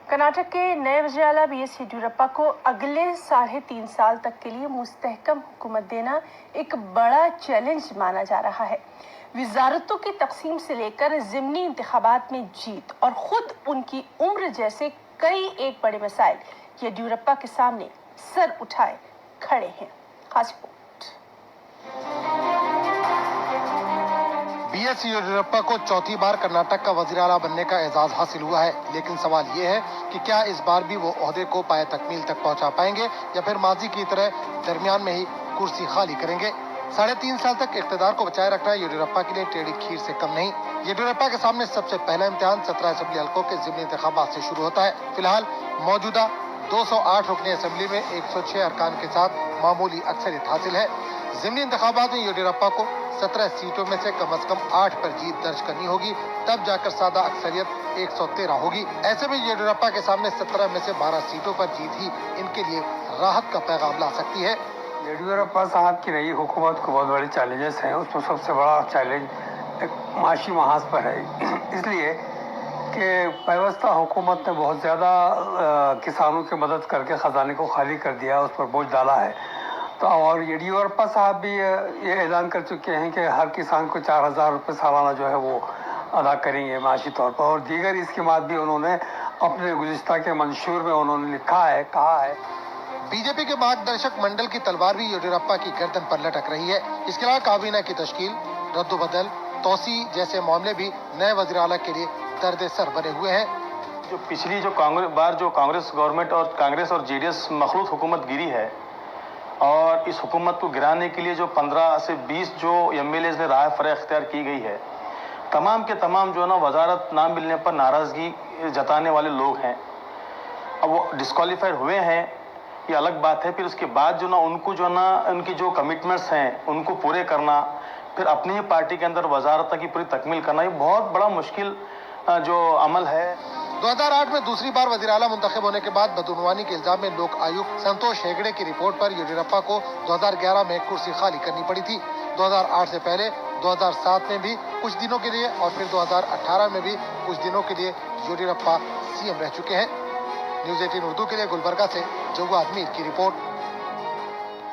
कर्नाटक के नए वज़ीर आला BS येडियूरप्पा को अगले 3.5 साल तक के लिए मुस्तहकम हुकूमत देना एक बड़ा चैलेंज माना जा रहा है। वजारतों की तकसीम से लेकर ज़िमनी इंतखाबात में जीत और खुद उनकी उम्र जैसे कई एक बड़े मसाइल येडियूरप्पा के सामने सर उठाए खड़े हैं। खास रिपोर्ट। BS येडियूरप्पा को चौथी बार कर्नाटक का वज़ीर आला बनने का एजाज हासिल हुआ है, लेकिन सवाल ये है कि क्या इस बार भी वो ओहदे को पाए तकमील तक पहुंचा पाएंगे या फिर माजी की तरह दरमियान में ही कुर्सी खाली करेंगे। 3.5 साल तक इख्तिदार को बचाए रखना येडियूरप्पा के लिए टेढ़ी खीर से कम नहीं। येडियूरप्पा के सामने सबसे पहला इम्तिहान 17 असेंबली हल्कों के ज़िमनी इंतखाबात से शुरू होता है। फिलहाल मौजूदा 208 रुकनी असेंबली में 106 अरकान के साथ मामूली अक्सरियत हासिल है। ज़िमनी इंतखाबात में येडियूरप्पा को 17 सीटों में से कम 8 पर जीत दर्ज करनी होगी, तब जाकर सादा अक्सरियत 113 होगी। ऐसे में येडियूरप्पा के सामने 17 में से 12 सीटों पर जीत ही इनके लिए राहत का पैगाम ला सकती है। येडियूरप्पा साहब की नई हुकूमत को बहुत बड़े चैलेंजेस हैं। उसमें सबसे बड़ा चैलेंज एक माशी महाज पर है, इसलिए कि व्यवस्था हुकूमत ने बहुत ज़्यादा किसानों की मदद करके ख़जाने को खाली कर दिया, उस पर बोझ डाला है। तो और येडियूरप्पा साहब भी ये ऐलान कर चुके हैं कि हर किसान को 4,000 रुपये सालाना जो है वो अदा करेंगे माशी तौर पर, और दीगर इसके बाद भी उन्होंने अपने गुज़िश्ता के मंशूर में उन्होंने लिखा है, कहा है। बीजेपी के मार्गदर्शक मंडल की तलवार भी येडियूरप्पा की गर्दन पर लटक रही है। इसके अलावा काबीना की तश्कील, रद्दोबदल, तोसी जैसे मामले भी नए वज़ीर आला के लिए दर्द सर बने हुए हैं। जो पिछली कांग्रेस गवर्नमेंट और कांग्रेस और जेडीएस मखलूत हुकूमत गिरी है, और इस हुकूमत को गिराने के लिए जो 15 से 20 जो MLAs ने राह फरह इख्तियार की गई है, तमाम के तमाम जो है ना वजारत ना मिलने पर नाराज़गी जताने वाले लोग हैं। अब वो डिस्क्वालीफाइड हुए हैं, ये अलग बात है। फिर उसके बाद जो ना उनको जो ना उनकी जो कमिटमेंट्स हैं उनको पूरे करना, फिर अपनी ही पार्टी के अंदर वजारत की पूरी तकमील करना, ये बहुत बड़ा मुश्किल जो अमल है। 2008 में दूसरी बार वज़ीर आला मुंतखब होने के बाद बदउनवानी के इल्जाम में लोक आयुक्त संतोष हेगड़े की रिपोर्ट पर येडियूरप्पा को 2011 में कुर्सी खाली करनी पड़ी थी। 2008 से पहले 2007 में भी कुछ दिनों के लिए और फिर 2018 में भी कुछ दिनों के लिए येडियूरप्पा CM रह चुके हैं। न्यूज़ 18 उर्दू के लिए गुलबर्गा से जवाद मीर की रिपोर्ट।